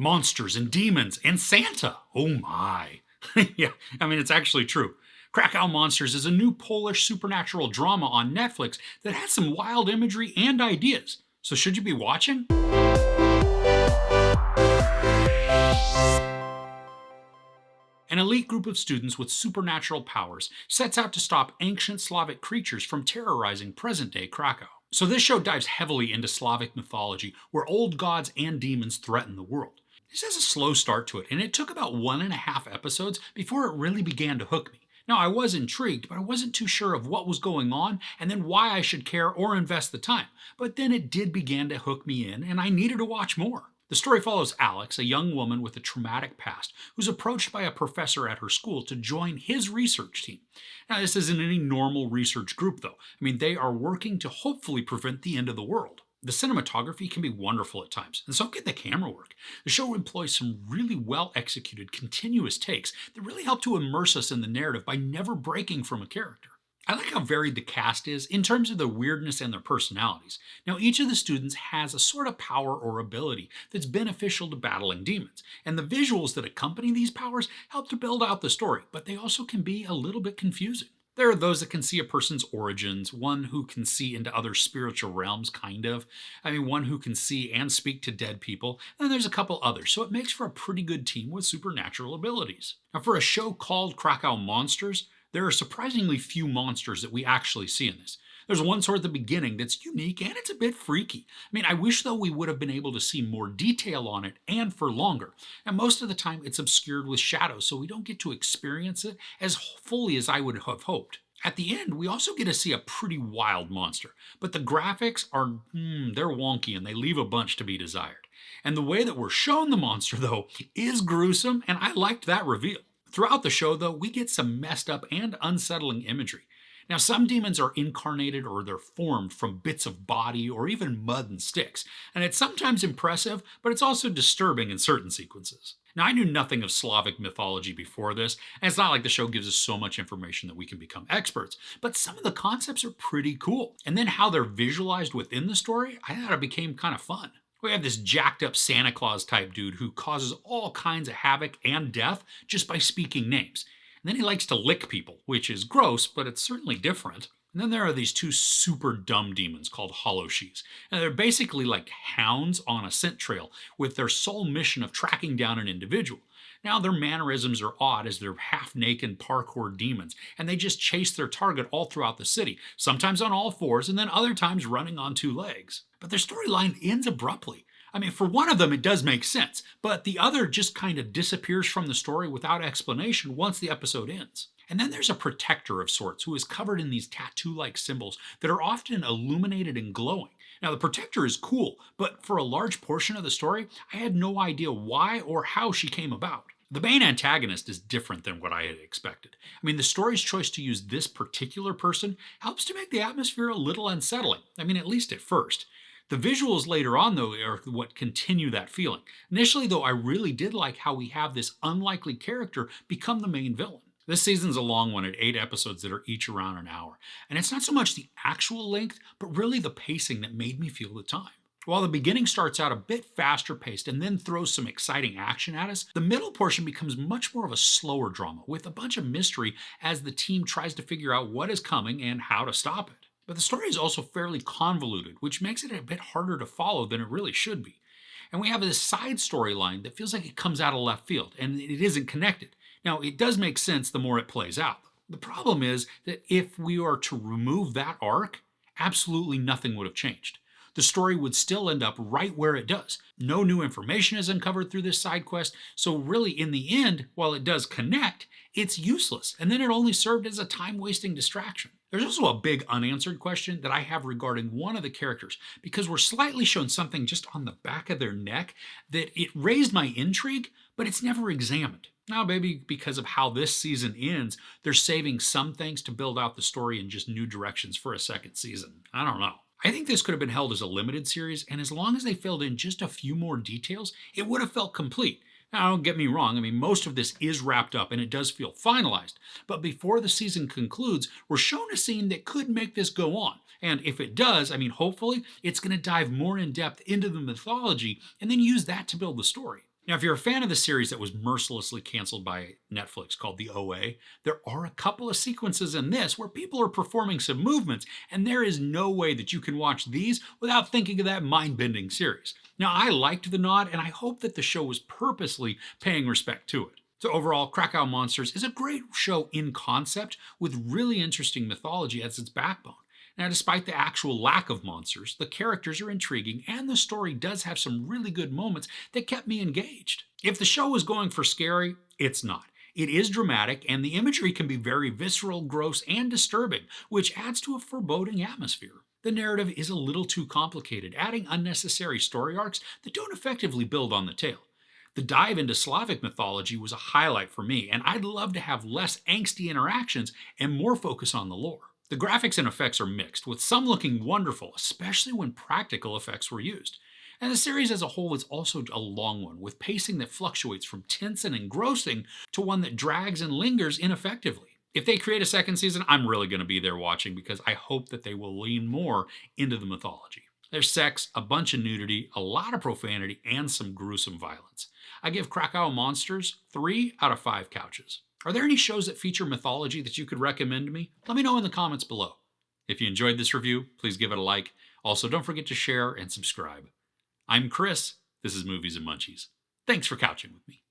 monsters and demons and Santa. Oh my. Yeah, it's actually true. Cracow Monsters is a new Polish supernatural drama on Netflix that has some wild imagery and ideas. So should you be watching? An elite group of students with supernatural powers sets out to stop ancient Slavic creatures from terrorizing present day Krakow. So, this show dives heavily into Slavic mythology, where old gods and demons threaten the world. This has a slow start to it, and it took about 1.5 episodes before it really began to hook me. Now, I was intrigued, but I wasn't too sure of what was going on and then why I should care or invest the time. But then it did begin to hook me in, and I needed to watch more. The story follows Alex, a young woman with a traumatic past, who's approached by a professor at her school to join his research team. Now, this isn't any normal research group, though. They are working to hopefully prevent the end of the world. The cinematography can be wonderful at times, and so can the camera work. The show employs some really well-executed, continuous takes that really help to immerse us in the narrative by never breaking from a character. I like how varied the cast is in terms of their weirdness and their personalities. Now, each of the students has a sort of power or ability that's beneficial to battling demons, and the visuals that accompany these powers help to build out the story, but they also can be a little bit confusing. There are those that can see a person's origins, one who can see into other spiritual realms, one who can see and speak to dead people, and there's a couple others, so it makes for a pretty good team with supernatural abilities. Now, for a show called Cracow Monsters, there are surprisingly few monsters that we actually see in this. There's one sort at the beginning that's unique and it's a bit freaky. I wish though we would have been able to see more detail on it and for longer. And most of the time it's obscured with shadows, so we don't get to experience it as fully as I would have hoped. At the end, we also get to see a pretty wild monster, but the graphics are, they're wonky and they leave a bunch to be desired. And the way that we're shown the monster though is gruesome, and I liked that reveal. Throughout the show, though, we get some messed up and unsettling imagery. Now, some demons are incarnated or they're formed from bits of body or even mud and sticks, and it's sometimes impressive, but it's also disturbing in certain sequences. Now, I knew nothing of Slavic mythology before this, and it's not like the show gives us so much information that we can become experts, but some of the concepts are pretty cool. And then how they're visualized within the story, I thought it became kind of fun. We have this jacked up Santa Claus type dude who causes all kinds of havoc and death just by speaking names. And then he likes to lick people, which is gross, but it's certainly different. And then there are these two super dumb demons called Holoshes. And they're basically like hounds on a scent trail with their sole mission of tracking down an individual. Now, their mannerisms are odd as they're half-naked parkour demons, and they just chase their target all throughout the city, sometimes on all fours and then other times running on 2 legs. But their storyline ends abruptly. For one of them it does make sense, but the other just kind of disappears from the story without explanation once the episode ends. And then there's a protector of sorts who is covered in these tattoo-like symbols that are often illuminated and glowing. Now, the protector is cool, but for a large portion of the story, I had no idea why or how she came about. The main antagonist is different than what I had expected. The story's choice to use this particular person helps to make the atmosphere a little unsettling. At least at first. The visuals later on, though, are what continue that feeling. Initially, though, I really did like how we have this unlikely character become the main villain. This season's a long one at 8 episodes that are each around an hour. And it's not so much the actual length, but really the pacing that made me feel the time. While the beginning starts out a bit faster paced and then throws some exciting action at us, the middle portion becomes much more of a slower drama with a bunch of mystery as the team tries to figure out what is coming and how to stop it. But the story is also fairly convoluted, which makes it a bit harder to follow than it really should be. And we have this side storyline that feels like it comes out of left field, and it isn't connected. Now, it does make sense the more it plays out. The problem is that if we are to remove that arc, absolutely nothing would have changed. The story would still end up right where it does. No new information is uncovered through this side quest, so really in the end, while it does connect, it's useless, and then it only served as a time-wasting distraction. There's also a big unanswered question that I have regarding one of the characters, because we're slightly shown something just on the back of their neck that it raised my intrigue, but it's never examined. Now, maybe because of how this season ends, they're saving some things to build out the story in just new directions for a second season. I don't know. I think this could have been held as a limited series, and as long as they filled in just a few more details, it would have felt complete. Now, don't get me wrong, most of this is wrapped up and it does feel finalized, but before the season concludes, we're shown a scene that could make this go on. And if it does, hopefully, it's going to dive more in depth into the mythology and then use that to build the story. Now, if you're a fan of the series that was mercilessly canceled by Netflix called The OA, there are a couple of sequences in this where people are performing some movements, and there is no way that you can watch these without thinking of that mind bending series. Now, I liked the nod, and I hope that the show was purposely paying respect to it. So, overall, Cracow Monsters is a great show in concept with really interesting mythology as its backbone. Now, despite the actual lack of monsters, the characters are intriguing and the story does have some really good moments that kept me engaged. If the show was going for scary, it's not. It is dramatic and the imagery can be very visceral, gross, and disturbing, which adds to a foreboding atmosphere. The narrative is a little too complicated, adding unnecessary story arcs that don't effectively build on the tale. The dive into Slavic mythology was a highlight for me, and I'd love to have less angsty interactions and more focus on the lore. The graphics and effects are mixed, with some looking wonderful, especially when practical effects were used. And the series as a whole is also a long one, with pacing that fluctuates from tense and engrossing to one that drags and lingers ineffectively. If they create a second season, I'm really going to be there watching because I hope that they will lean more into the mythology. There's sex, a bunch of nudity, a lot of profanity, and some gruesome violence. I give Cracow Monsters 3 out of 5 couches. Are there any shows that feature mythology that you could recommend to me? Let me know in the comments below. If you enjoyed this review, please give it a like. Also, don't forget to share and subscribe. I'm Chris. This is Movies and Munchies. Thanks for couching with me.